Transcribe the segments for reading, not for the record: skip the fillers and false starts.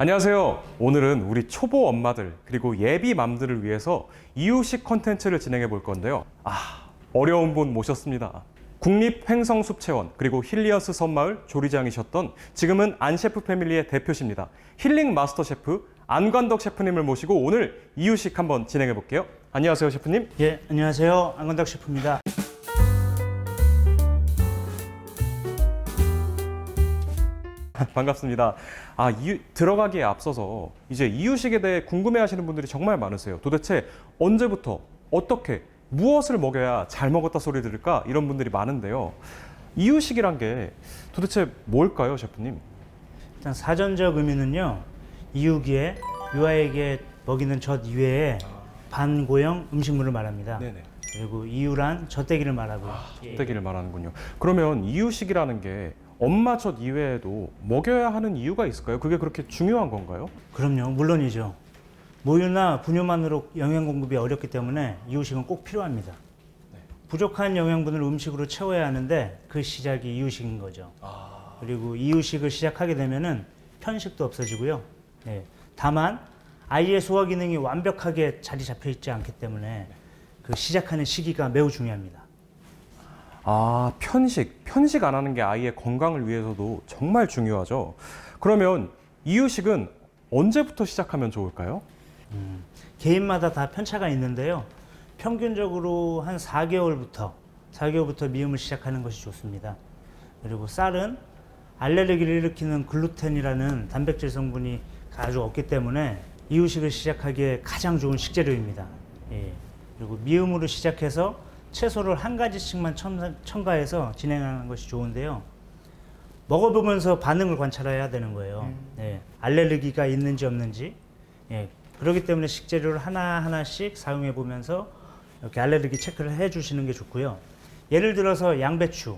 안녕하세요. 오늘은 우리 초보 엄마들 그리고 예비 맘들을 위해서 이유식 컨텐츠를 진행해 볼 건데요. 어려운 분 모셨습니다. 국립횡성숲체원 그리고 힐리어스 섬마을 조리장이셨던 지금은 안 셰프 패밀리의 대표십니다. 힐링 마스터 셰프 안관덕 셰프님을 모시고 오늘 이유식 한번 진행해 볼게요. 안녕하세요, 셰프님. 예, 안녕하세요. 안관덕 셰프입니다. 반갑습니다. 들어가기에 앞서서 이제 이유식에 대해 궁금해하시는 분들이 정말 많으세요. 도대체 언제부터 어떻게 무엇을 먹여야 잘 먹었다 소리 들을까 이런 분들이 많은데요. 이유식이란 게 도대체 뭘까요, 셰프님? 일단 사전적 의미는요, 이유기에 유아에게 먹이는 젖 이외에 반고형 음식물을 말합니다. 네네. 그리고 이유란 젖대기를 말하고요. 젖대기를 말하는군요. 그러면 이유식이라는 게 엄마 젖 이외에도 먹여야 하는 이유가 있을까요? 그게 그렇게 중요한 건가요? 그럼요, 물론이죠. 모유나 분유만으로 영양 공급이 어렵기 때문에 이유식은 꼭 필요합니다. 부족한 영양분을 음식으로 채워야 하는데 그 시작이 이유식인 거죠. 그리고 이유식을 시작하게 되면은 편식도 없어지고요. 다만 아이의 소화 기능이 완벽하게 자리 잡혀 있지 않기 때문에 그 시작하는 시기가 매우 중요합니다. 편식 안 하는 게 아이의 건강을 위해서도 정말 중요하죠. 그러면 이유식은 언제부터 시작하면 좋을까요? 개인마다 다 편차가 있는데요. 평균적으로 한 4개월부터 미음을 시작하는 것이 좋습니다. 그리고 쌀은 알레르기를 일으키는 글루텐이라는 단백질 성분이 아주 없기 때문에 이유식을 시작하기에 가장 좋은 식재료입니다. 그리고 미음으로 시작해서 채소를 한 가지씩만 첨가해서 진행하는 것이 좋은데요. 먹어보면서 반응을 관찰해야 되는 거예요. 알레르기가 있는지 없는지. 그렇기 때문에 식재료를 하나하나씩 사용해 보면서 이렇게 알레르기 체크를 해 주시는 게 좋고요. 예를 들어서 양배추,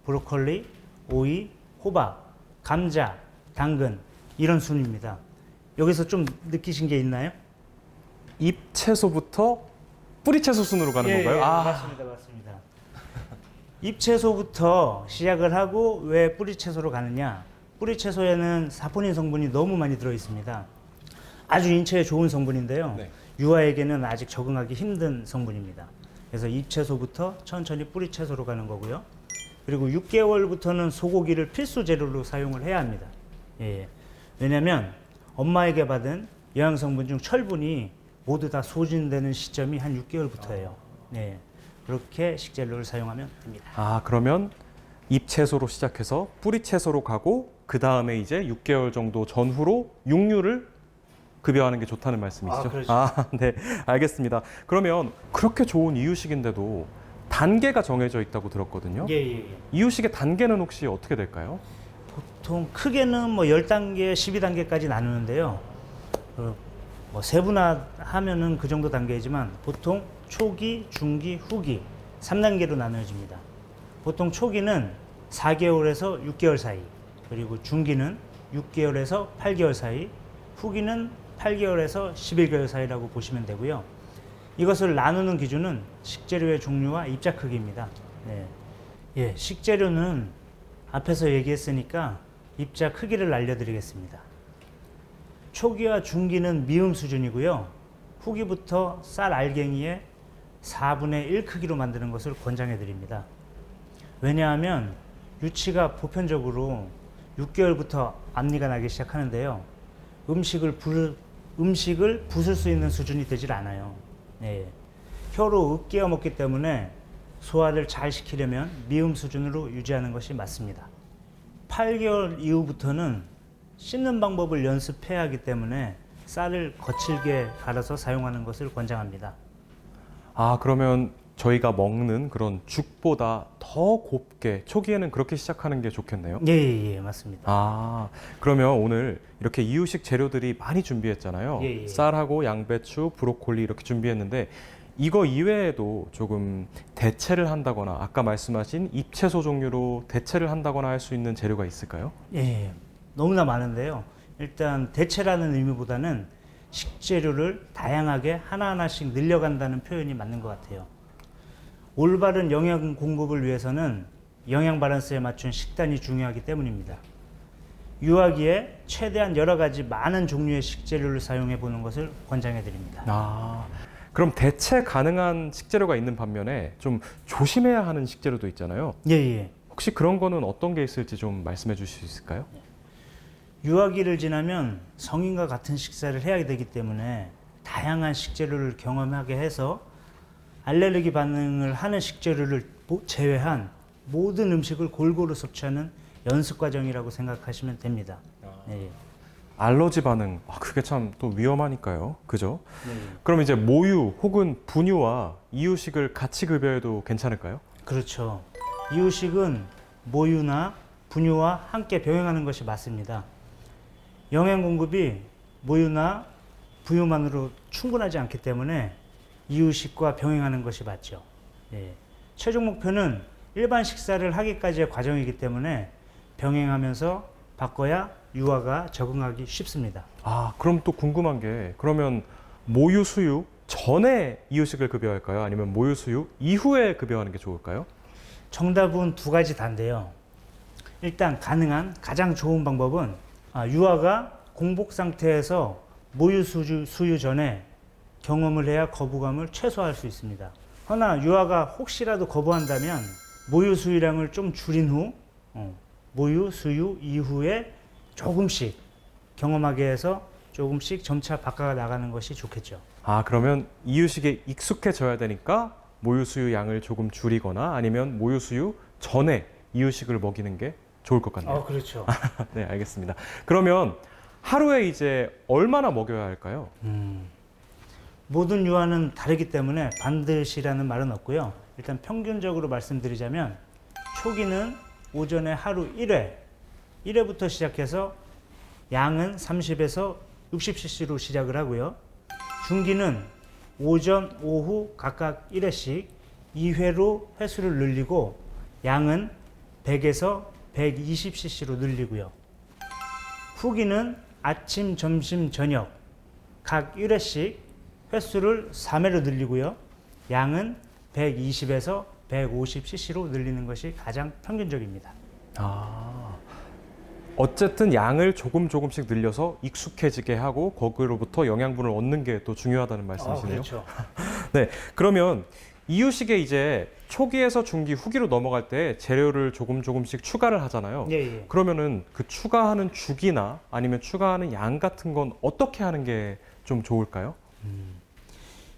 브로콜리, 오이, 호박, 감자, 당근 이런 순입니다. 여기서 좀 느끼신 게 있나요? 잎채소부터 뿌리채소 순으로 가는 건가요? 맞습니다. 잎채소부터 시작을 하고 왜 뿌리채소로 가느냐? 뿌리채소에는 사포닌 성분이 너무 많이 들어 있습니다. 아주 인체에 좋은 성분인데요. 유아에게는 아직 적응하기 힘든 성분입니다. 그래서 잎채소부터 천천히 뿌리채소로 가는 거고요. 그리고 6개월부터는 소고기를 필수 재료로 사용을 해야 합니다. 왜냐하면 엄마에게 받은 영양성분 중 철분이 모두 다 소진되는 시점이 한 6개월부터예요. 그렇게 식재료를 사용하면 됩니다. 그러면 잎채소로 시작해서 뿌리채소로 가고 그 다음에 이제 6개월 정도 전후로 육류를 급여하는 게 좋다는 말씀이시죠? 그렇죠. 네, 알겠습니다. 그러면 그렇게 좋은 이유식인데도 단계가 정해져 있다고 들었거든요. 이유식의 단계는 혹시 어떻게 될까요? 보통 크게는 뭐 10단계, 12단계까지 나누는데요. 뭐 세분화하면은 그 정도 단계이지만 보통 초기, 중기, 후기 3단계로 나눠집니다. 보통 초기는 4개월에서 6개월 사이, 그리고 중기는 6개월에서 8개월 사이, 후기는 8개월에서 11개월 사이라고 보시면 되고요. 이것을 나누는 기준은 식재료의 종류와 입자 크기입니다. 식재료는 앞에서 얘기했으니까 입자 크기를 알려드리겠습니다. 초기와 중기는 미음 수준이고요. 후기부터 쌀 알갱이의 4분의 1 크기로 만드는 것을 권장해 드립니다. 왜냐하면 유치가 보편적으로 6개월부터 앞니가 나기 시작하는데요. 음식을 부술 수 있는 수준이 되질 않아요. 혀로 으깨어 먹기 때문에 소화를 잘 시키려면 미음 수준으로 유지하는 것이 맞습니다. 8개월 이후부터는 씹는 방법을 연습해야 하기 때문에 쌀을 거칠게 갈아서 사용하는 것을 권장합니다. 그러면 저희가 먹는 그런 죽보다 더 곱게 초기에는 그렇게 시작하는 게 좋겠네요. 맞습니다. 그러면 오늘 이렇게 이유식 재료들이 많이 준비했잖아요. 쌀하고 양배추, 브로콜리 이렇게 준비했는데 이거 이외에도 조금 대체를 한다거나 아까 말씀하신 잎채소 종류로 대체를 한다거나 할 수 있는 재료가 있을까요? 너무나 많은데요. 일단 대체라는 의미보다는 식재료를 다양하게 하나하나씩 늘려간다는 표현이 맞는 것 같아요. 올바른 영양 공급을 위해서는 영양 밸런스에 맞춘 식단이 중요하기 때문입니다. 유아기에 최대한 여러 가지 많은 종류의 식재료를 사용해 보는 것을 권장해 드립니다. 아, 그럼 대체 가능한 식재료가 있는 반면에 좀 조심해야 하는 식재료도 있잖아요. 예, 예. 혹시 그런 거는 어떤 게 있을지 좀 말씀해 주실 수 있을까요? 유아기를 지나면 성인과 같은 식사를 해야 되기 때문에 다양한 식재료를 경험하게 해서 알레르기 반응을 하는 식재료를 제외한 모든 음식을 골고루 섭취하는 연습 과정이라고 생각하시면 됩니다. 예. 알러지 반응, 그게 참 또 위험하니까요. 그죠? 네. 그럼 이제 모유 혹은 분유와 이유식을 같이 급여해도 괜찮을까요? 그렇죠. 이유식은 모유나 분유와 함께 병행하는 것이 맞습니다. 영양 공급이 모유나 분유만으로 충분하지 않기 때문에 이유식과 병행하는 것이 맞죠. 예. 최종 목표는 일반 식사를 하기까지의 과정이기 때문에 병행하면서 바꿔야 유아가 적응하기 쉽습니다. 아, 그럼 또 궁금한 게 그러면 모유 수유 전에 이유식을 급여할까요? 아니면 모유 수유 이후에 급여하는 게 좋을까요? 정답은 두 가지 다인데요. 일단 가능한 가장 좋은 방법은 유아가 공복 상태에서 모유 수유 전에 경험을 해야 거부감을 최소화할 수 있습니다. 허나 유아가 혹시라도 거부한다면 모유 수유량을 좀 줄인 후 모유 수유 이후에 조금씩 경험하게 해서 조금씩 점차 바꿔 나가는 것이 좋겠죠. 아, 그러면 이유식에 익숙해져야 되니까 모유 수유 양을 조금 줄이거나 아니면 모유 수유 전에 이유식을 먹이는 게 좋을 것 같네요. 그렇죠. 네, 알겠습니다. 그러면 하루에 이제 얼마나 먹여야 할까요? 모든 유아는 다르기 때문에 반드시라는 말은 없고요. 일단 평균적으로 말씀드리자면 초기는 오전에 하루 1회부터 시작해서 양은 30에서 60cc로 시작을 하고요. 중기는 오전, 오후 각각 1회씩 2회로 횟수를 늘리고 양은 100에서 120cc로 늘리고요. 후기는 아침, 점심, 저녁 각 1회씩 횟수를 3회로 늘리고요. 양은 120에서 150cc로 늘리는 것이 가장 평균적입니다. 아, 어쨌든 양을 조금씩 늘려서 익숙해지게 하고 거기로부터 영양분을 얻는 게 또 중요하다는 말씀이시네요. 그렇죠. 네, 그러면 이유식에 이제 초기에서 중기, 후기로 넘어갈 때 재료를 조금씩 추가를 하잖아요. 예, 예. 그러면은 그 추가하는 주기나 아니면 추가하는 양 같은 건 어떻게 하는 게 좀 좋을까요?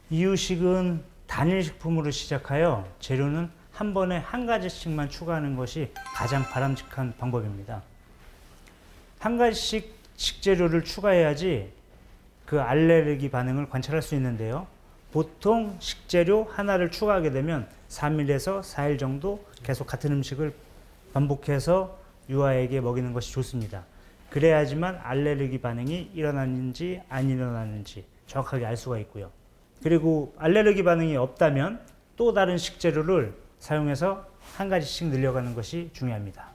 이유식은 단일 식품으로 시작하여 재료는 한 번에 한 가지씩만 추가하는 것이 가장 바람직한 방법입니다. 한 가지씩 식재료를 추가해야지 그 알레르기 반응을 관찰할 수 있는데요. 보통 식재료 하나를 추가하게 되면 3일에서 4일 정도 계속 같은 음식을 반복해서 유아에게 먹이는 것이 좋습니다. 그래야지만 알레르기 반응이 일어나는지 안 일어나는지 정확하게 알 수가 있고요. 그리고 알레르기 반응이 없다면 또 다른 식재료를 사용해서 한 가지씩 늘려가는 것이 중요합니다.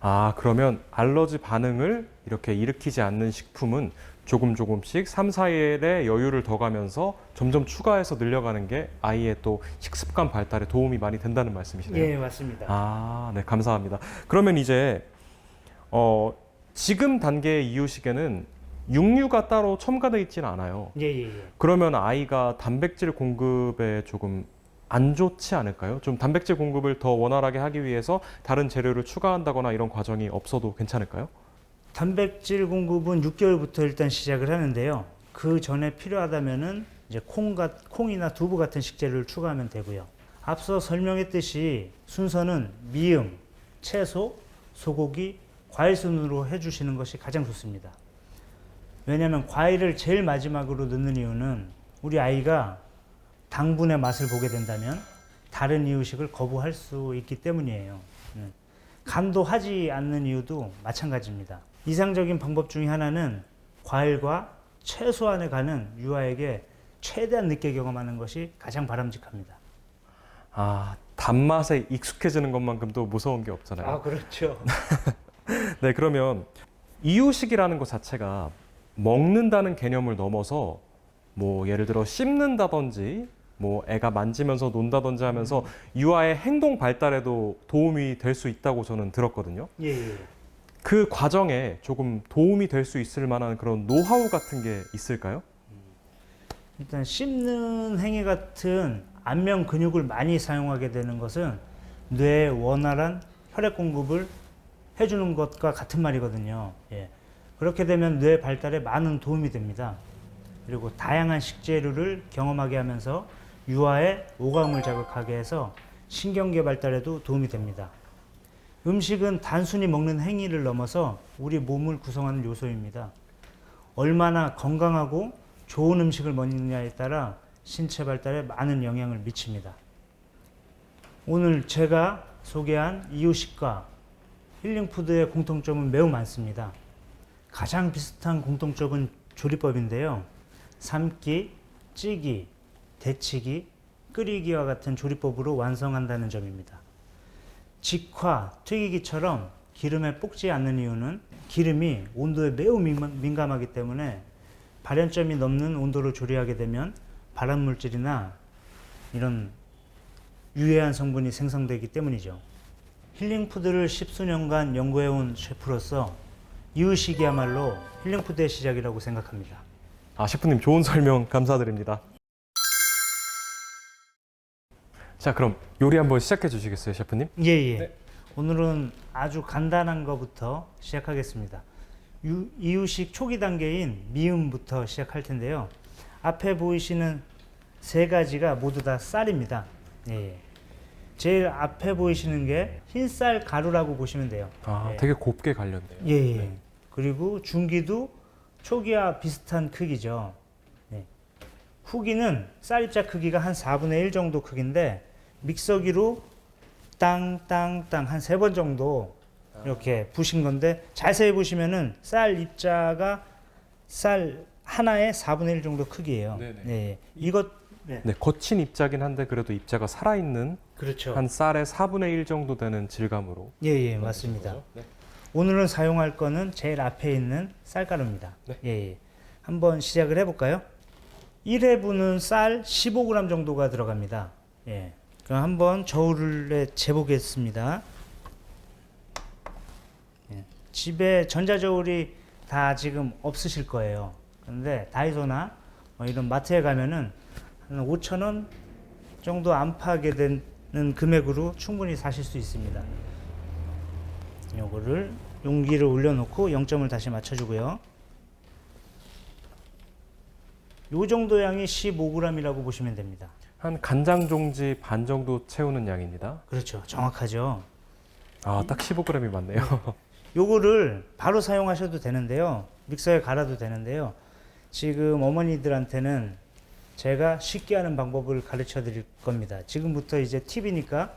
아, 그러면 알러지 반응을 이렇게 일으키지 않는 식품은 조금씩 3, 4일의 여유를 더 가면서 점점 추가해서 늘려가는 게 아이의 또 식습관 발달에 도움이 많이 된다는 말씀이시네요. 예, 맞습니다. 아, 네, 감사합니다. 그러면 이제 지금 단계의 이유식에는 육류가 따로 첨가되어 있지는 않아요. 예. 그러면 아이가 단백질 공급에 조금 안 좋지 않을까요? 좀 단백질 공급을 더 원활하게 하기 위해서 다른 재료를 추가한다거나 이런 과정이 없어도 괜찮을까요? 단백질 공급은 6개월부터 일단 시작을 하는데요. 그 전에 필요하다면은 이제 콩이나 두부 같은 식재료를 추가하면 되고요. 앞서 설명했듯이 순서는 미음, 채소, 소고기, 과일 순으로 해주시는 것이 가장 좋습니다. 왜냐하면 과일을 제일 마지막으로 넣는 이유는 우리 아이가 당분의 맛을 보게 된다면 다른 이유식을 거부할 수 있기 때문이에요. 간도하지 않는 이유도 마찬가지입니다. 이상적인 방법 중에 하나는 과일과 채소 안에 가는 유아에게 최대한 늦게 경험하는 것이 가장 바람직합니다. 아, 단맛에 익숙해지는 것만큼도 무서운 게 없잖아요. 그렇죠. 네, 그러면 이유식이라는 것 자체가 먹는다는 개념을 넘어서 뭐 예를 들어 씹는다든지 뭐 애가 만지면서 논다든지 하면서 유아의 행동 발달에도 도움이 될 수 있다고 저는 들었거든요. 예. 그 과정에 조금 도움이 될 수 있을 만한 그런 노하우 같은 게 있을까요? 일단 씹는 행위 같은 안면 근육을 많이 사용하게 되는 것은 뇌에 원활한 혈액 공급을 해주는 것과 같은 말이거든요. 예. 그렇게 되면 뇌 발달에 많은 도움이 됩니다. 그리고 다양한 식재료를 경험하게 하면서 유아의 오감을 자극하게 해서 신경계 발달에도 도움이 됩니다. 음식은 단순히 먹는 행위를 넘어서 우리 몸을 구성하는 요소입니다. 얼마나 건강하고 좋은 음식을 먹느냐에 따라 신체 발달에 많은 영향을 미칩니다. 오늘 제가 소개한 이유식과 힐링푸드의 공통점은 매우 많습니다. 가장 비슷한 공통점은 조리법인데요. 삶기, 찌기, 데치기, 끓이기와 같은 조리법으로 완성한다는 점입니다. 직화, 튀기기처럼 기름에 볶지 않는 이유는 기름이 온도에 매우 민감하기 때문에 발연점이 넘는 온도로 조리하게 되면 발암물질이나 이런 유해한 성분이 생성되기 때문이죠. 힐링푸드를 십수년간 연구해온 셰프로서 이유식이야말로 힐링푸드의 시작이라고 생각합니다. 셰프님 좋은 설명 감사드립니다. 자, 그럼 요리 한번 시작해 주시겠어요, 셰프님? 예. 네. 오늘은 아주 간단한 것부터 시작하겠습니다. 이유식 초기 단계인 미음부터 시작할 텐데요. 앞에 보이시는 세 가지가 모두 다 쌀입니다. 예. 제일 앞에 보이시는 게 흰쌀 가루라고 보시면 돼요. 예. 되게 곱게 갈렸네요. 예. 네. 그리고 중기도 초기와 비슷한 크기죠. 예. 후기는 쌀입자 크기가 한 4분의 1 정도 크기인데 믹서기로 땅땅땅 한 3번 정도 이렇게 부신 건데 자세히 보시면은 쌀 입자가 쌀 하나의 4분의 1 정도 크기예요. 네네. 네. 이것 네, 거친 입자긴 한데 그래도 입자가 살아있는 그렇죠. 한 쌀의 4분의 1 정도 되는 질감으로. 예, 맞습니다. 네. 오늘은 사용할 거는 제일 앞에 있는 쌀가루입니다. 네. 예. 한번 시작을 해 볼까요? 1회분은 쌀 15g 정도가 들어갑니다. 예. 그럼 한번 저울에 재보겠습니다. 예. 집에 전자저울이 다 지금 없으실 거예요. 그런데 다이소나 이런 마트에 가면은 한 5,000원 정도 안팎에 되는 금액으로 충분히 사실 수 있습니다. 요거를 용기를 올려놓고 0점을 다시 맞춰주고요. 요 정도 양이 15g이라고 보시면 됩니다. 한 간장 종지 반 정도 채우는 양입니다. 그렇죠. 정확하죠. 딱 15g이 맞네요. 요거를 바로 사용하셔도 되는데요. 믹서에 갈아도 되는데요. 지금 어머니들한테는 제가 쉽게 하는 방법을 가르쳐 드릴 겁니다. 지금부터 이제 팁이니까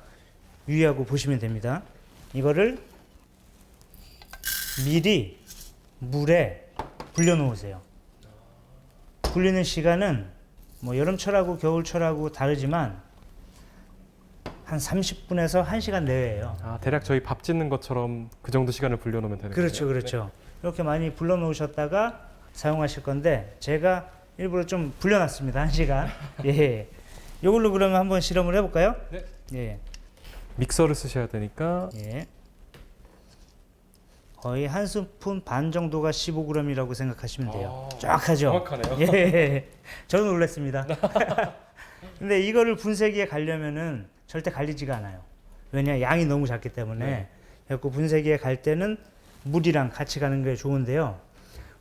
유의하고 보시면 됩니다. 이거를 미리 물에 불려 놓으세요. 불리는 시간은 뭐 여름철하고 겨울철하고 다르지만 한 30분에서 1시간 내외예요. 대략 저희 밥 짓는 것처럼 그 정도 시간을 불려놓으면 되는 거예요? 그렇죠. 이렇게 많이 불러 놓으셨다가 사용하실 건데 제가 일부러 좀 불려놨습니다. 1시간. 예. 이걸로 그러면 한번 실험을 해볼까요? 네. 예. 믹서를 쓰셔야 되니까. 예. 거의 한 스푼 반 정도가 15g이라고 생각하시면 돼요. 정확하죠? 정확하네요. 예. 저는 놀랐습니다. 근데 이거를 분쇄기에 갈려면은 절대 갈리지가 않아요. 왜냐 양이 너무 작기 때문에. 네. 그래서 분쇄기에 갈 때는 물이랑 같이 가는 게 좋은데요.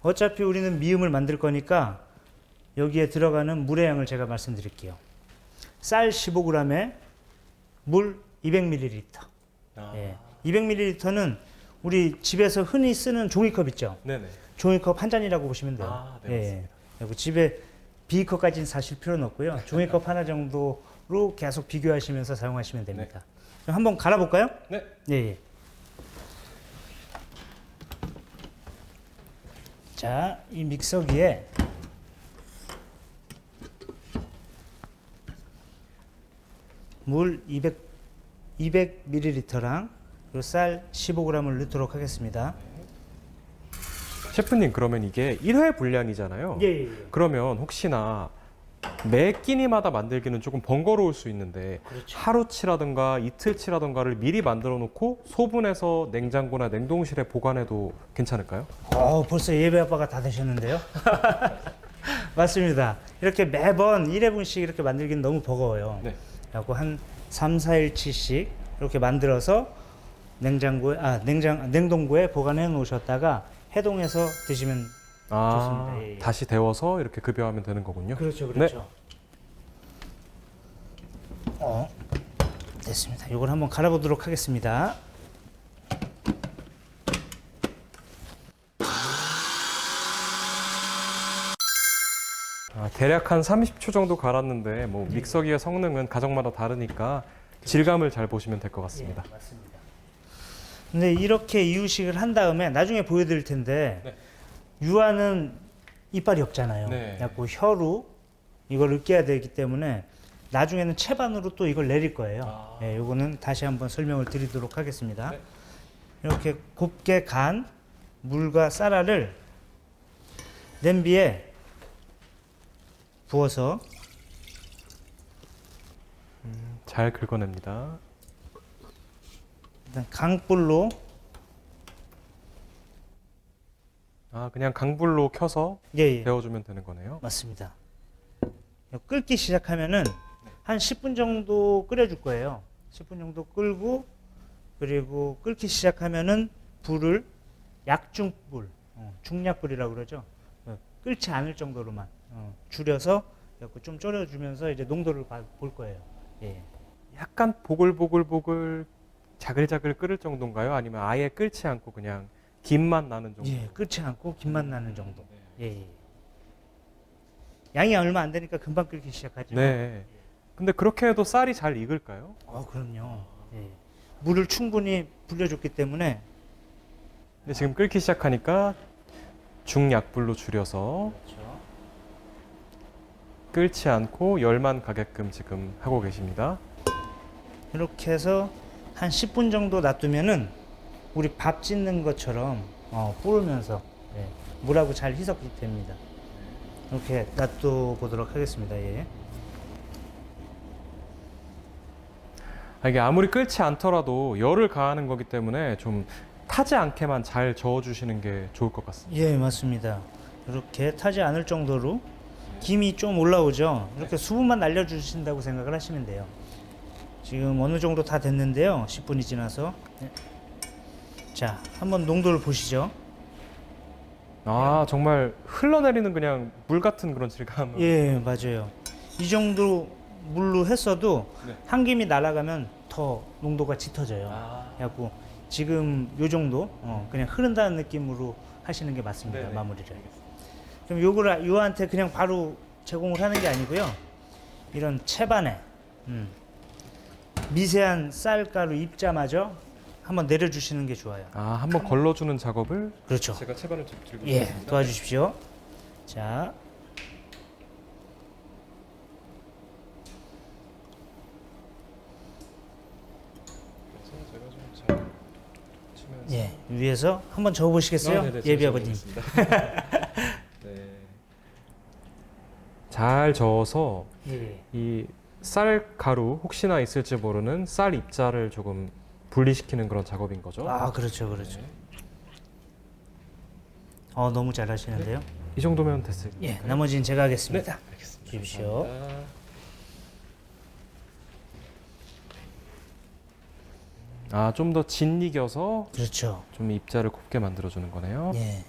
어차피 우리는 미음을 만들 거니까 여기에 들어가는 물의 양을 제가 말씀드릴게요. 쌀 15g에 물 200ml. 예. 200ml는 우리 집에서 흔히 쓰는 종이컵 있죠? 네네. 종이컵 한 잔이라고 보시면 돼요. 네, 맞습니다. 그리고 집에 비커까지는 사실 필요는 없고요. 종이컵 하나 정도로 계속 비교하시면서 사용하시면 됩니다. 그럼 한번 갈아볼까요? 네. 예. 자, 이 믹서기에 물 200ml랑 쌀 15g을 넣도록 하겠습니다. 셰프님, 그러면 이게 1회 분량이잖아요. 예. 그러면 혹시나 매 끼니마다 만들기는 조금 번거로울 수 있는데 그렇죠. 하루치라든가 이틀치라든가를 미리 만들어 놓고 소분해서 냉장고나 냉동실에 보관해도 괜찮을까요? 벌써 예배 아빠가 다 되셨는데요? 맞습니다. 이렇게 매번 1회분씩 이렇게 만들기는 너무 버거워요. 네. 그래갖고 한 3, 4일치씩 이렇게 만들어서 냉동고에 보관해 놓으셨다가 해동해서 드시면 좋습니다. 예, 예. 다시 데워서 이렇게 급여하면 되는 거군요. 그렇죠, 그렇죠. 됐습니다. 이걸 한번 갈아보도록 하겠습니다. 대략 한 30초 정도 갈았는데 뭐 믹서기의 성능은 가정마다 다르니까 질감을 잘 보시면 될 것 같습니다. 예, 맞습니다. 근데 이렇게 이유식을 한 다음에 나중에 보여드릴 텐데 네. 유아는 이빨이 없잖아요. 네. 그래갖고 혀로 이걸 으깨야 되기 때문에 나중에는 채반으로 또 이걸 내릴 거예요. 예, 요거는 다시 한번 설명을 드리도록 하겠습니다. 네. 이렇게 곱게 간 물과 쌀알을 냄비에 부어서 잘 긁어냅니다. 일단 강불로 그냥 강불로 켜서 예, 데워주면 되는 거네요. 맞습니다. 끓기 시작하면은 한 10분 정도 끓여줄 거예요. 10분 정도 끓고 그리고 끓기 시작하면은 불을 약중불, 중약불이라고 그러죠. 끓지 않을 정도로만 줄여서 좀 졸여주면서 이제 농도를 볼 거예요. 예. 약간 보글보글보글 자글자글 끓을 정도인가요? 아니면 아예 끓지 않고 그냥 김만 나는 정도? 예, 끓지 않고 김만 나는 정도. 예, 예. 양이 얼마 안 되니까 금방 끓기 시작하죠. 네. 근데 그렇게 해도 쌀이 잘 익을까요? 그럼요. 예. 물을 충분히 불려줬기 때문에 근데 지금 끓기 시작하니까 중약불로 줄여서 그렇죠. 끓지 않고 열만 가게끔 지금 하고 계십니다. 이렇게 해서 한 10분 정도 놔두면은 우리 밥 짓는 것처럼 불으면서 예, 물하고 잘 희석이 됩니다. 이렇게 놔둬 보도록 하겠습니다. 예. 이게 아무리 끓지 않더라도 열을 가하는 거기 때문에 좀 타지 않게만 잘 저어주시는 게 좋을 것 같습니다. 예, 맞습니다. 이렇게 타지 않을 정도로 김이 좀 올라오죠. 이렇게 수분만 날려주신다고 생각을 하시면 돼요. 지금 어느 정도 다 됐는데요. 10분이 지나서. 네. 자, 한번 농도를 보시죠. 정말 흘러내리는 그냥 물 같은 그런 질감. 예, 맞아요. 이 정도 물로 했어도 네. 한 김이 날아가면 더 농도가 짙어져요. 그래갖고 지금 요 정도 그냥 흐른다는 느낌으로 하시는 게 맞습니다. 네네. 마무리를. 그럼 요걸 요한테 그냥 바로 제공을 하는 게 아니고요. 이런 채반에 미세한 쌀가루 입자마저 한번 내려주시는 게 좋아요. 한번 걸러주는 작업을 그렇죠. 제가 채반을 좀 들고 예, 있습니다. 도와주십시오. 자, 그래서 제가 좀 잘 치면서 예, 위에서 한번 저어보시겠어요? 네네, 예비 제가 아버님. 적어보겠습니다. 네. 잘 저어서 예. 이 쌀 가루 혹시나 있을지 모르는 쌀 입자를 조금 분리시키는 그런 작업인 거죠. 그렇죠, 그렇죠. 네. 너무 잘하시는데요. 이 정도면 됐을 예, 까요 나머지는 제가 하겠습니다. 네, 알겠습니다. 주십시오. 감사합니다. 좀 더 짓이겨서 그렇죠. 좀 입자를 곱게 만들어주는 거네요. 예.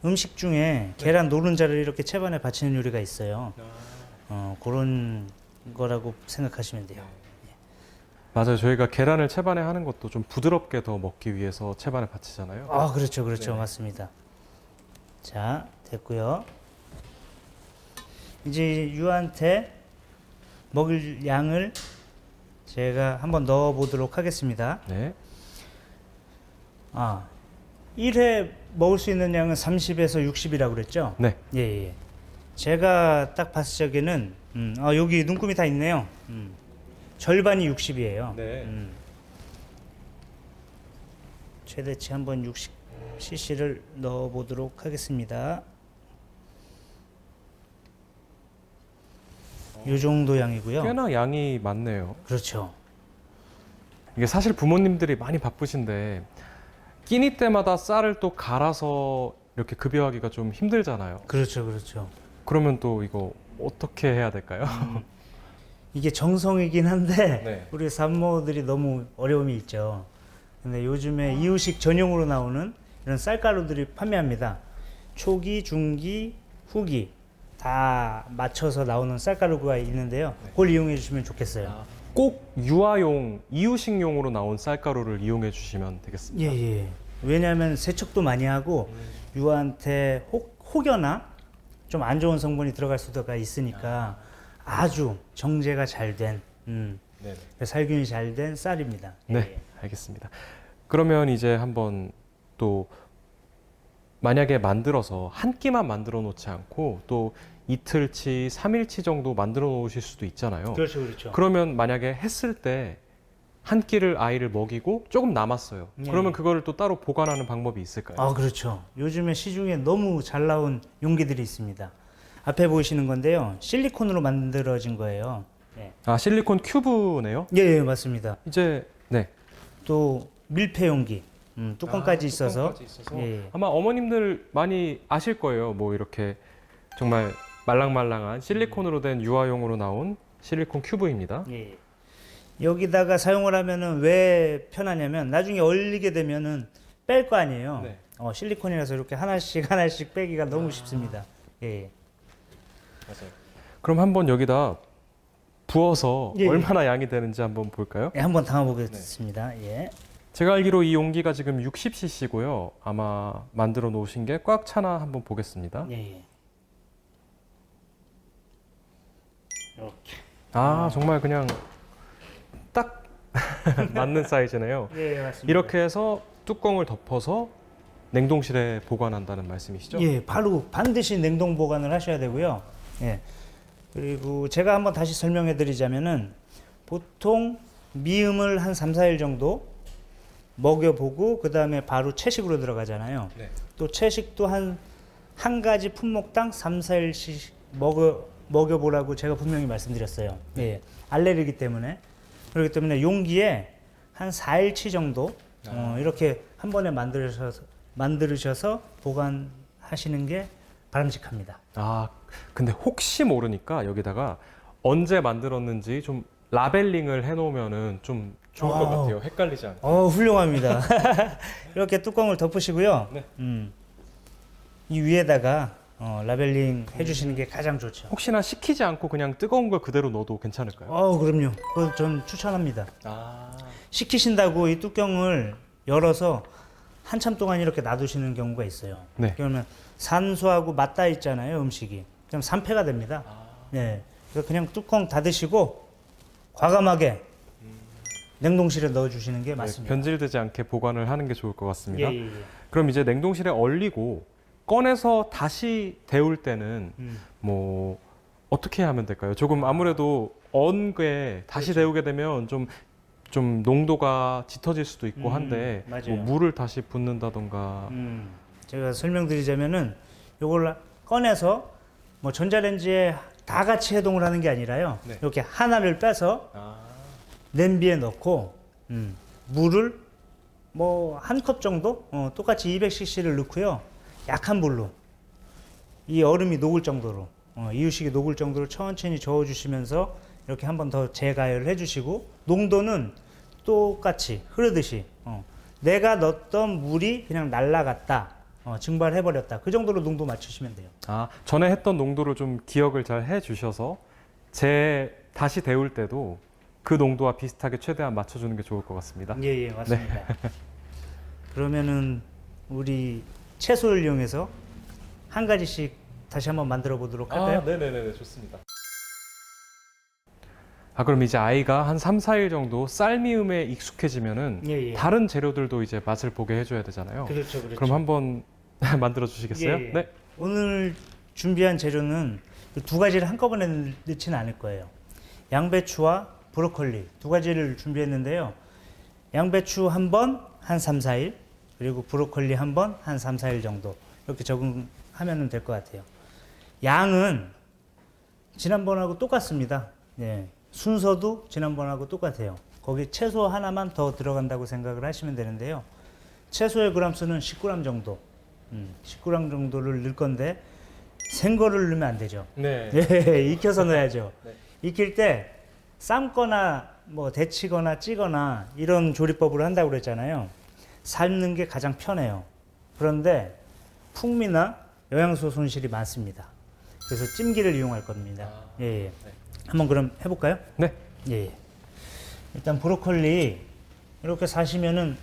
음식 중에 계란 노른자를 이렇게 채반에 받치는 요리가 있어요. 그런 거라고 생각하시면 돼요. 맞아요. 저희가 계란을 채반에 하는 것도 좀 부드럽게 더 먹기 위해서 채반에 받치잖아요. 그렇죠, 그렇죠, 네. 맞습니다. 자, 됐고요. 이제 유한테 먹을 양을 제가 한번 넣어 보도록 하겠습니다. 네. 1회 먹을 수 있는 양은 30에서 60이라고 그랬죠? 네. 예, 예. 제가 딱 봤을 적에는 여기 눈금이 다 있네요. 절반이 60이에요. 네. 최대치 한번 60cc를 넣어 보도록 하겠습니다. 요 정도 양이고요. 꽤나 양이 많네요. 그렇죠. 이게 사실 부모님들이 많이 바쁘신데 끼니 때마다 쌀을 또 갈아서 이렇게 급여하기가 좀 힘들잖아요. 그렇죠. 그렇죠. 그러면 또 이거 어떻게 해야 될까요? 이게 정성이긴 한데 네. 우리 산모들이 너무 어려움이 있죠. 근데 요즘에 이유식 전용으로 나오는 이런 쌀가루들이 판매합니다. 초기, 중기, 후기 다 맞춰서 나오는 쌀가루가 있는데요. 그걸 이용해 주시면 좋겠어요. 꼭 유아용, 이유식용으로 나온 쌀가루를 이용해 주시면 되겠습니다. 예. 왜냐하면 세척도 많이 하고 유아한테 혹여나 좀 안 좋은 성분이 들어갈 수가 있으니까 아주 정제가 잘 된, 네. 살균이 잘 된 쌀입니다. 네, 알겠습니다. 그러면 이제 한번 또 만약에 만들어서 한 끼만 만들어 놓지 않고 또 이틀치, 3일치 정도 만들어 놓으실 수도 있잖아요. 그렇죠, 그렇죠. 그러면 만약에 했을 때 한 끼를 아이를 먹이고 조금 남았어요. 예, 그러면 예. 그거를 또 따로 보관하는 방법이 있을까요? 아, 그렇죠. 요즘에 시중에 너무 잘 나온 용기들이 있습니다. 앞에 보이시는 건데요. 실리콘으로 만들어진 거예요. 네. 아, 실리콘 큐브네요. 예, 맞습니다. 이제 네. 또 밀폐 용기, 뚜껑까지 있어서. 뚜껑까지 있어서. 예. 아마 어머님들 많이 아실 거예요. 뭐 이렇게 정말 말랑말랑한 실리콘으로 된 유아용으로 나온 실리콘 큐브입니다. 예. 여기다가 사용을 하면은 왜 편하냐면 나중에 얼리게 되면은 뺄 거 아니에요. 네. 실리콘이라서 이렇게 하나씩 빼기가 너무 쉽습니다. 예. 맞아요. 그럼 한번 여기다 부어서 예, 예. 얼마나 양이 되는지 한번 볼까요? 예, 한번 담아보겠습니다. 예. 제가 알기로 이 용기가 지금 60cc고요. 아마 만들어 놓으신 게 꽉 차나 한번 보겠습니다. 예. 이렇게. 아, 정말 그냥 딱 맞는 사이즈네요. 예, 맞습니다. 이렇게 해서 뚜껑을 덮어서 냉동실에 보관한다는 말씀이시죠? 예, 바로 반드시 냉동 보관을 하셔야 되고요. 예. 그리고 제가 한번 다시 설명해 드리자면은 보통 미음을 한 3, 4일 정도 먹여보고 그 다음에 바로 채식으로 들어가잖아요. 네. 또 채식도 한 가지 품목당 3, 4일씩 먹여보라고 제가 분명히 말씀드렸어요. 예. 알레르기 때문에. 그렇기 때문에 용기에 한 4일치 정도 이렇게 한 번에 만들으셔서 보관하시는 게 바람직합니다. 아, 근데 혹시 모르니까 여기다가 언제 만들었는지 좀 라벨링을 해놓으면은 좀 좋을 것 같아요. 헷갈리지 않고. 훌륭합니다. 이렇게 뚜껑을 덮으시고요. 네. 이 위에다가 라벨링 해주시는 게 가장 좋죠. 혹시나 식히지 않고 그냥 뜨거운 걸 그대로 넣어도 괜찮을까요? 그럼요. 그거 전 추천합니다. 아, 식히신다고 이 뚜껑을 열어서 한참 동안 이렇게 놔두시는 경우가 있어요. 네. 그러면 산소하고 맞닿아 있잖아요, 음식이. 그럼 산패가 됩니다. 네. 그래서 그냥 뚜껑 닫으시고 과감하게 냉동실에 넣어주시는 게 네, 맞습니다. 변질되지 않게 보관을 하는 게 좋을 것 같습니다. 예. 그럼 이제 냉동실에 얼리고 꺼내서 다시 데울 때는 뭐 어떻게 하면 될까요? 조금 아무래도 언게 다시 데우게 되면 좀 농도가 짙어질 수도 있고 한데 맞아요. 뭐 물을 다시 붓는다던가. 제가 설명드리자면은 요걸 꺼내서 뭐 전자레인지에 다 같이 해동을 하는 게 아니라요. 네. 이렇게 하나를 빼서 냄비에 넣고 물을 뭐 한 컵 정도 똑같이 200cc를 넣고요. 약한 불로 이 얼음이 녹을 정도로 이유식이 녹을 정도로 천천히 저어주시면서 이렇게 한 번 더 재가열을 해주시고 농도는 똑같이 흐르듯이 내가 넣었던 물이 그냥 날라갔다 증발해버렸다 그 정도로 농도 맞추시면 돼요. 아, 전에 했던 농도를 좀 기억을 잘 해주셔서 다시 데울 때도 그 농도와 비슷하게 최대한 맞춰주는 게 좋을 것 같습니다. 예, 맞습니다. 그러면은 우리 채소를 이용해서 한 가지씩 다시 한번 만들어 보도록 할까요? 네네네, 좋습니다. 그럼 이제 아이가 한 3, 4일 정도 쌀미음에 익숙해지면은 예. 다른 재료들도 이제 맛을 보게 해줘야 되잖아요. 그렇죠. 그럼 한번 만들어 주시겠어요? 예. 네. 오늘 준비한 재료는 두 가지를 한꺼번에 넣지는 않을 거예요. 양배추와 브로콜리 두 가지를 준비했는데요. 양배추 한 번 한 3, 4일 그리고 브로콜리 한 번 한 3, 4일 정도 이렇게 적응하면 될 것 같아요. 양은 지난번하고 똑같습니다. 예. 순서도 지난번하고 똑같아요. 거기 채소 하나만 더 들어간다고 생각을 하시면 되는데요. 채소의 그람수는 10g 정도. 10g 정도를 넣을 건데 생거를 넣으면 안 되죠. 네. 예, 익혀서 넣어야죠. 네. 익힐 때 삶거나 뭐 데치거나 찌거나 이런 조리법으로 한다고 그랬잖아요. 삶는 게 가장 편해요. 그런데 풍미나 영양소 손실이 많습니다. 그래서 찜기를 이용할 겁니다. 예, 예. 한번 그럼 해볼까요? 네. 예. 일단 브로콜리 이렇게 사시면은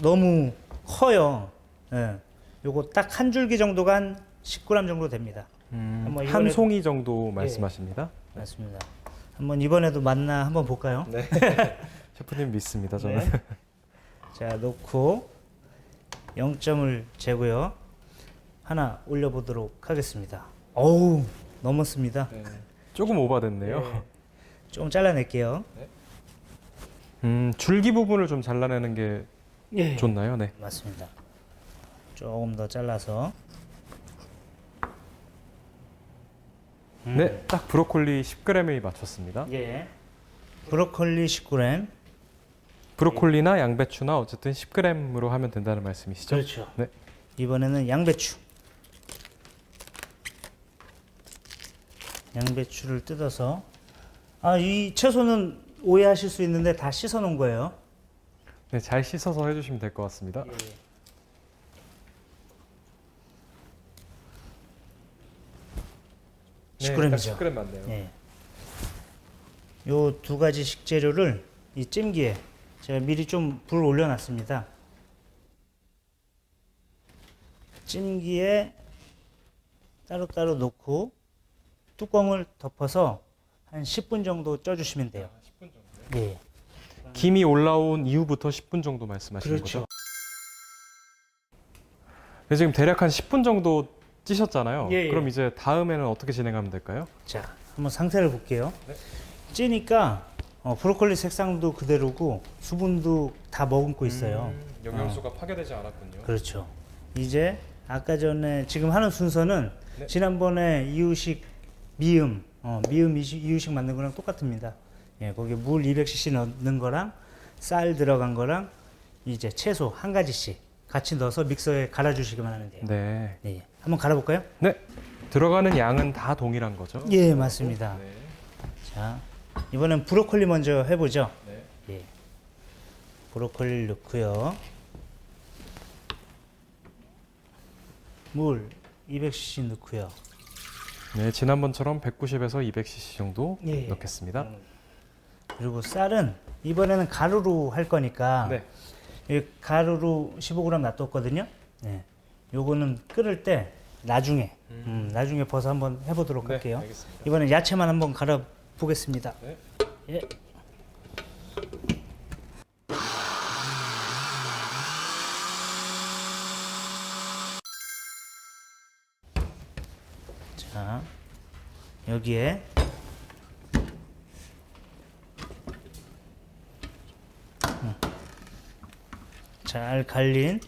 너무 커요. 예. 요거 딱 한 줄기 정도가 한 10g 정도 됩니다. 한번 한 이번에도- 송이 정도 말씀하십니다. 맞습니다. 한번 이번에도 맞나 한번 볼까요? 네. 셰프님 믿습니다, 저는. 네. 자, 놓고 0점을 재고요. 하나 올려보도록 하겠습니다. 어우, 넘었습니다. 네. 조금 오버됐네요. 네. 좀 잘라낼게요. 줄기 부분을 좀 잘라내는 게 예. 좋나요? 네. 맞습니다. 조금 더 잘라서. 네, 딱 브로콜리 10g에 맞췄습니다. 예. 브로콜리 19g. 브로콜리나 양배추나 어쨌든 10g으로 하면 된다는 말씀이시죠? 그렇죠. 네. 이번에는 양배추. 양배추를 뜯어서 이 채소는 오해하실 수 있는데 다 씻어 놓은 거예요. 네, 잘 씻어서 해주시면 될 것 같습니다. 예. 네, 10g이죠. 10g 맞네요. 예. 요 두 가지 식재료를 이 찜기에 제가 미리 좀 불을 올려놨습니다. 찜기에 따로따로 놓고 뚜껑을 덮어서 한 10분 정도 쪄주시면 돼요. 10분 정도. 예. 김이 올라온 이후부터 10분 정도 말씀하시는 그렇죠. 거죠? 네, 지금 대략 한 10분 정도 찌셨잖아요. 예, 예. 그럼 이제 다음에는 어떻게 진행하면 될까요? 자, 한번 상태를 볼게요. 네. 찌니까 브로콜리 색상도 그대로고 수분도 다 머금고 있어요. 영양소가 파괴되지 않았군요. 그렇죠. 이제 아까 전에 지금 하는 순서는 네. 지난번에 이유식 미음 이유식 만든 거랑 똑같습니다. 예, 거기 물 200cc 넣는 거랑 쌀 들어간 거랑 이제 채소 한 가지씩 같이 넣어서 믹서에 갈아주시기만 하면 돼요. 네. 예, 한번 갈아볼까요? 네. 들어가는 양은 다 동일한 거죠? 예, 맞습니다. 네. 자, 이번엔 브로콜리 먼저 해보죠. 네. 예. 브로콜리를 넣고요. 물 200cc 넣고요. 네, 지난번처럼 190에서 200cc 정도 예. 넣겠습니다. 그리고 쌀은 이번에는 가루로 할 거니까 네. 이 가루로 15g 놔뒀거든요. 네. 요거는 끓을 때 나중에 나중에 벗어 한번 해보도록 네, 할게요. 알겠습니다. 이번엔 야채만 한번 갈아 보겠습니다. 네. 예. 자, 여기에 잘 갈린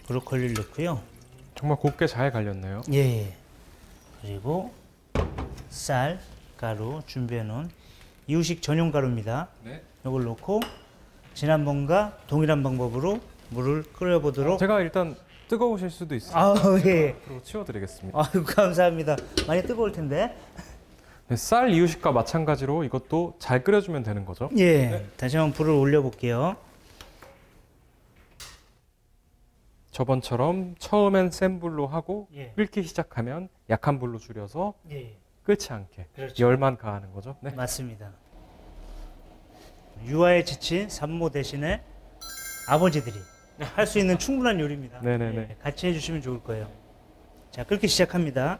브로콜리를 넣고요. 정말 곱게 잘 갈렸네요. 예. 그리고 쌀 가루 준비해 놓은 이유식 전용 가루입니다. 네. 이걸 넣고 지난번과 동일한 방법으로 물을 끓여 보도록. 제가 일단 뜨거우실 수도 있어요. 아, 예. 앞으로 치워드리겠습니다. 아유, 감사합니다. 많이 뜨거울 텐데. 네, 쌀 이유식과 마찬가지로 이것도 잘 끓여주면 되는 거죠? 예. 다시 한번 불을 올려 볼게요. 저번처럼 처음엔 센 불로 하고 예. 끓기 시작하면 약한 불로 줄여서 예. 끓지 않게 그렇죠. 열만 가하는 거죠. 네. 맞습니다. 유아에 지친 산모 대신에 아버지들이 할 수 있는 충분한 요리입니다. 네네네. 예, 같이 해주시면 좋을 거예요. 자, 끓기 시작합니다.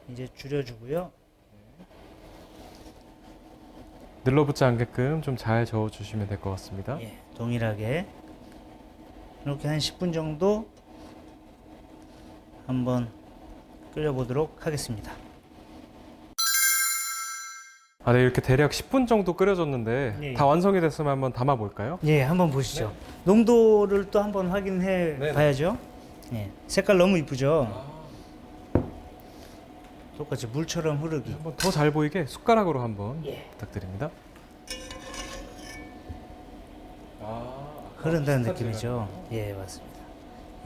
이제 줄여주고요. 늘러붙지 않게끔 좀 잘 저어주시면 될 것 같습니다. 예, 동일하게 이렇게 한 10분 정도 한번 끓여보도록 하겠습니다. 아, 네, 이렇게 대략 10분 정도 끓여줬는데 예. 다 완성이 됐으면 한번 담아볼까요? 예, 한번 보시죠. 농도를 또 한번 확인해 네네. 봐야죠. 예, 색깔 너무 이쁘죠. 똑같이 물처럼 흐르기. 한번 더 잘 보이게 숟가락으로 한번 예. 부탁드립니다. 흐른다는 느낌이죠. 예, 맞습니다.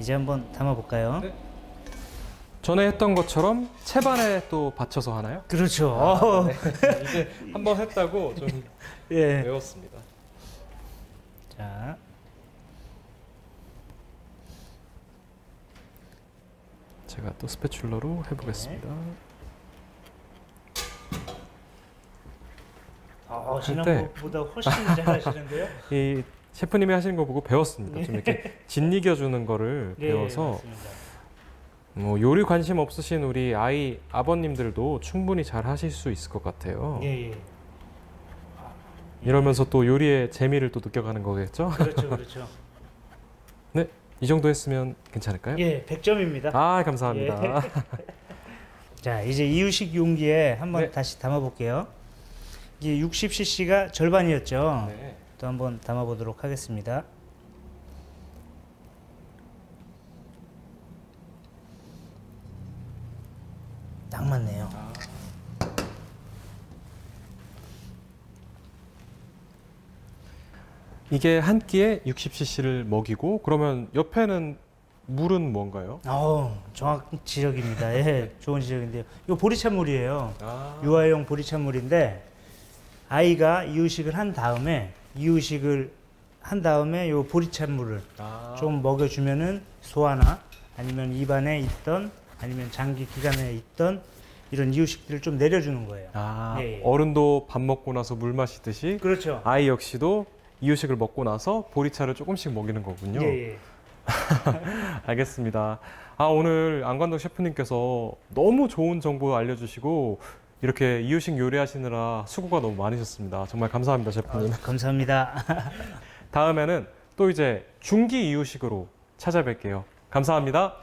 이제 한번 담아볼까요? 네. 전에 했던 것처럼 채반에 또 받쳐서 하나요? 그렇죠. 이제 한번 했다고 좀 예. 외웠습니다. 자, 제가 또 스패츌러로 해보겠습니다. 지난번보다 훨씬 잘하시는데요? 이 셰프님이 하시는 거 보고 배웠습니다. 좀 이렇게 짓이겨주는 거를 네, 배워서 맞습니다. 뭐 요리 관심 없으신 우리 아버님들도 충분히 잘 하실 수 있을 것 같아요. 예, 예. 이러면서 또 요리의 재미를 또 느껴가는 거겠죠? 그렇죠, 그렇죠. 네, 이 정도 했으면 괜찮을까요? 예, 100점입니다. 아, 감사합니다. 자, 이제 이유식 용기에 한번 네. 다시 담아볼게요. 이게 60cc가 절반이었죠. 네. 또 한번 담아보도록 하겠습니다. 딱 맞네요. 이게 한 끼에 60cc를 먹이고 그러면 옆에는 물은 뭔가요? 정확 지적입니다. 예, 좋은 지적인데요. 이거 보리찬물이에요. 아, 유아용 보리찬물인데 아이가 이유식을 한 다음에 요 보리찬물을 좀 먹여주면은 소화나 아니면 입안에 있던 아니면 장기 기관에 있던 이런 이유식들을 좀 내려주는 거예요. 예, 예. 어른도 밥 먹고 나서 물 마시듯이 그렇죠. 아이 역시도 이유식을 먹고 나서 보리차를 조금씩 먹이는 거군요. 예, 예. 알겠습니다. 오늘 안관동 셰프님께서 너무 좋은 정보 알려주시고 이렇게 이유식 요리하시느라 수고가 너무 많으셨습니다. 정말 감사합니다, 셰프님. 감사합니다. 다음에는 또 이제 중기 이유식으로 찾아뵐게요. 감사합니다.